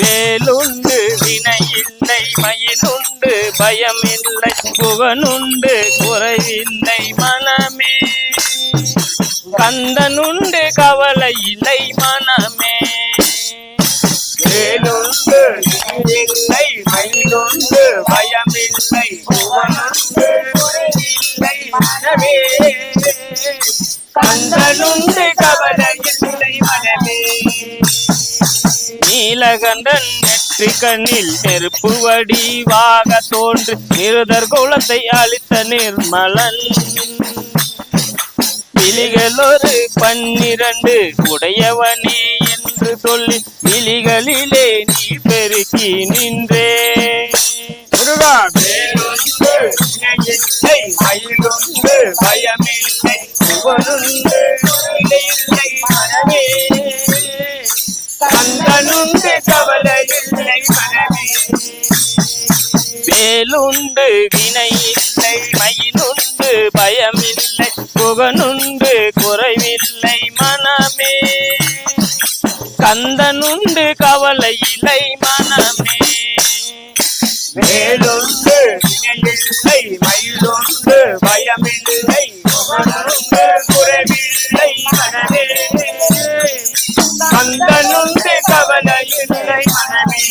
வேலுண்டு வினையில்லை மயிலுண்டு பயமில்லை புகனுண்டு குறைவில்லை மனமே கந்தனுண்டு கவலை இல்லை மனமே வேலுண்டு வினையில்லை மயிலுண்டு பயமில்லை புகனுண்டு குறைவில்லை மனமே கந்தனுண்டு கவலை இல்லை மனமே நீலகண்டன் நெற்றி கண்ணில் நெருப்பு வடிவாக தோன்று நிருதர் குலத்தை அளித்த நிர்மலன் விழிகளொரு 12 உடையவனே என்று சொல்லி விழிகளிலே நீ பெருக்கி நின்றே முருகா வேலுண்டு வினையில்லை மயிலுண்டு பயமில்லை புகழுண்டு இல்லை மனமே கந்தனுண்டு கவலை இல்லை மனமே வேலுண்டு வினை இல்லை மயிலுண்டு பயமில்லை புகனுண்டு குறைவில்லை மனமே கந்தனுண்டு கவலை இல்லை மனமே வேலுண்டு வினை இல்லை மயிலுண்டு பயமில்லை புகனுண்டு குறைவில்லை மனமே கந்தனுண்டு கவலை இல்லை மனமே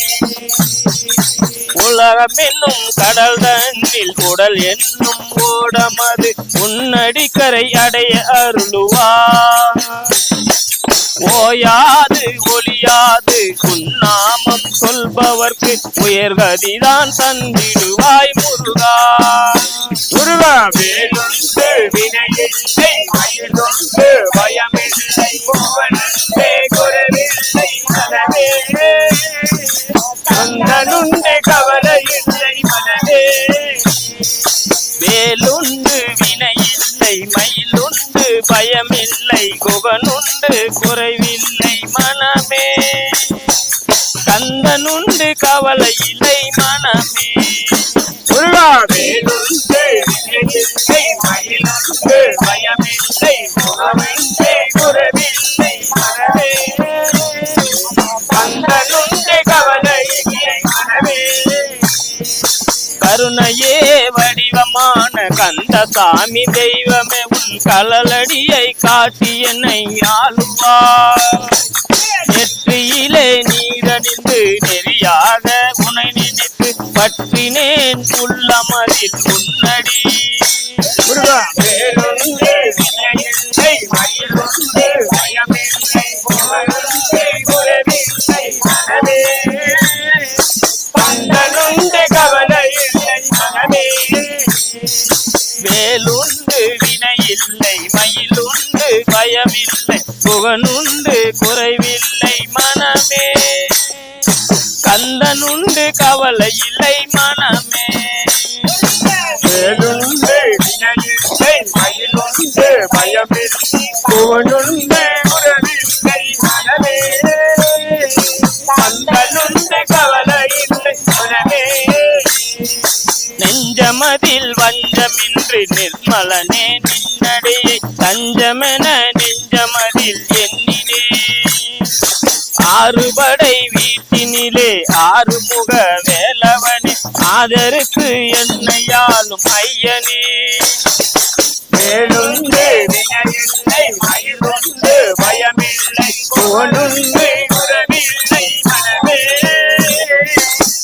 உலகம் என்னும் கடல் தன்னில் உடல் என்னும் ஓடமது உன்னடிக்கரை அடைய அருளுவார் ஓயாது ஒளியாது உன்னாமம் சொல்பவர்க்கு உயர்கதிதான் தந்திடுவாய் முருகா முருகா வேலுண்டு வினையில்லை மயிலுண்டு பயமில்லை புகழுண்டு குறைவில்லை மனமே கந்தனுண்டு கவலை இல்லை மனமே வேலுண்டு வினையில்லை மயிலுண்டு பயமில்லை குகனுண்டு குறைவில்லை மனமே கந்தனுண்டு கவலை இல்லை மனமே முருகா வேலுண்டு வினையில்லை மயிலுண்டு பயமில்லை குகனுண்டு குறைவில்லை மனமே கந்தனுண்டு கவலை இல்லை மனமே கருணையே வடிவமான கந்தசாமி தெய்வமே உன் கலலடியை காட்டி என்னை ஆளுவார் நெற்றியிலே நீரணிந்து நெறியாக உனை நினைத்து பற்றினேன் உள்ளமதில் உன்னடி வேலுண்டு வினையில்லை மயிலுண்டு பயமில்லை புகழுண்டு குறைவில்லை மனமே கந்தனுண்டு கவலை இல்லை மனமே வேலுண்டு வினையில்லை மயிலுண்டு பயமில்லை புகனுண்டு குறைவில்லை மனமே கந்தனுண்டு கவலை இல்லை மனமே வேலுண்டு வினையில்லை மயிலுண்டு பயமில்லை புகனுண்டு குறைவில்லை மனமே கந்தனுண்டு கவலை இல்லை மனமே நெஞ்சமதில் வஞ்சமின்றி நிர்மலனே நின்னடையை தஞ்சமென நெஞ்சமதில் எண்ணினே ஆறுபடை வீட்டினிலே ஆறுமுக வேலவனே ஆதருக்கு என்னையாலும் ஐயனே வேலுண்டு வினையில்லை மயிலுண்டு பயமில்லை புகழுண்டு குறைவில்லை மனமே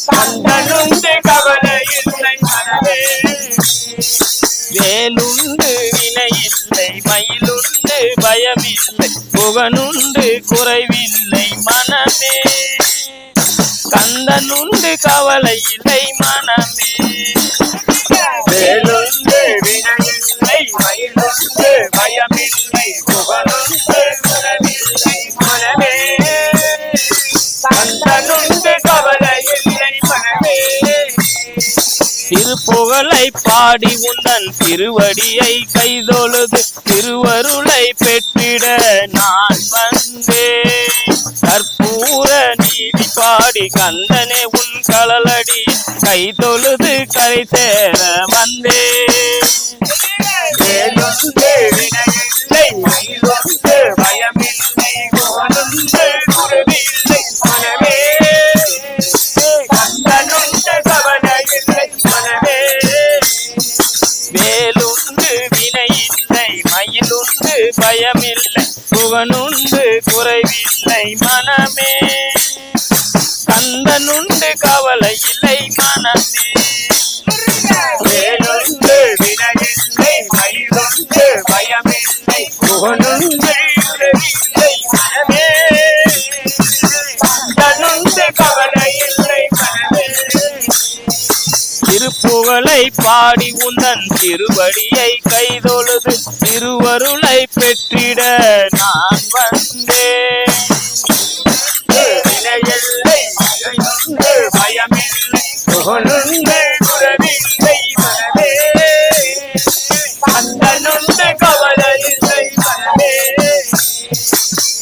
கந்தனுண்டு கவலை இல்லை மனமே வேலுண்டு வினையில்லை மயிலுண்டு பயமில்லை புகனுண்டு குறைவில்லை மனமே கந்தனுண்டு கவலை இல்லை மனமே வேலுண்டு வினையில்லை மயிலுண்டு பயமில்லை புகழுண்டு குறைவில்லை மனமே கந்தனுண்டு கவலை இல்லை மனமே திருப்புகழை பாடி உந்தன் திருவடியை கைதொழுது திருவருளை பெற்றிட நான் வந்தேன் கற்பூர நீதி பாடி கந்தனே உன் கழலடி கைதொழுது கரை சேர வந்தேன் வேலுண்டு வினையில்லை மயிலுண்டு பயமில்லை புகழுண்டு குறைவில்லை மனமே கந்தனுண்டு கவலை இல்லை மனமே. வேலுண்டு வினையில்லை மயிலுண்டு பயமில்லை புகழுண்டு உறவில்லை மனமே. கந்தனுண்டு கவலை இல்லை மனமே. திருப்புகழை பாடி உந்தன் திருவடியை கைதொழுது திருவருளை பெற்றிட நான் வந்தேன். வினையில்லை மயிலுண்டு பயமில்லை புகழுண்டு உறவில்லை மனமே. கந்தனுண்டு கவலை இல்லை மனமே.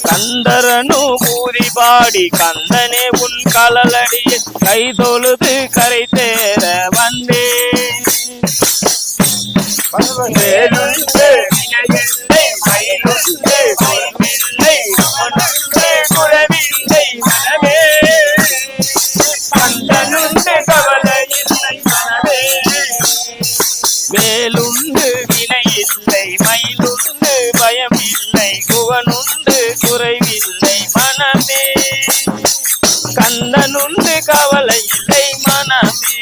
கந்தரனுபூதி பாடி கந்தனே உன் கலலடியை கைதொழுது கரை தேர வந்தேன். வேலுண்டு வினையில்லை மயிலுண்டு பயமில்லை புகழுண்டு உறவில்லை மனமே. கந்தனுண்டு கவலை இல்லை மனமே. வேலுண்டு வினையில்லை மயிலுண்டு பயமில்லை குகனுண்டு குறைவில்லை மனமே. கந்தனுண்டு கவலை இல்லை மனமே.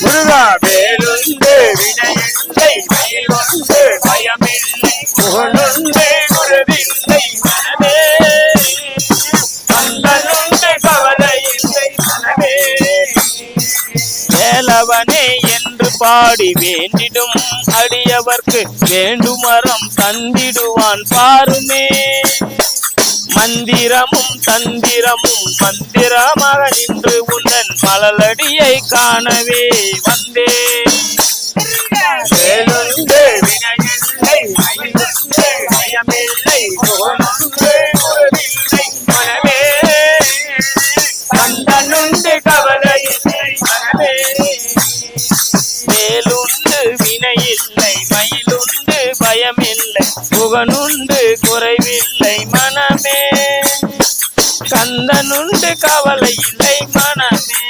முருகா வேலுண்டு வினையில்லை மயிலுண்டு பயமில்லை புகழுண்டு உறவில்லை மனமே. கந்தனுண்டு கவலை இல்லை மனமே. வேலவனே என்று பாடி வேண்டிடும் அடியவர்க்கு வேண்டுமரம் தந்திடுவான் பாருமே. மந்திரமும் தந்திரமும் மந்திரமாக நின்று உந்தன் மலலடியை காணவே வந்தேன். வேலுண்டு வினையில்லை மயிலுண்டு பயமில்லை புகழுண்டு உறவில்லை மனமே. கந்தனுண்டு கவலை இல்லை மனமே. வேலுண்டு வினையில்லை மயிலுண்டு பயமில்லை புகனுண்டு குறைவில்லை மனமே. கந்தனுண்டு கவலை இல்லை மனமே.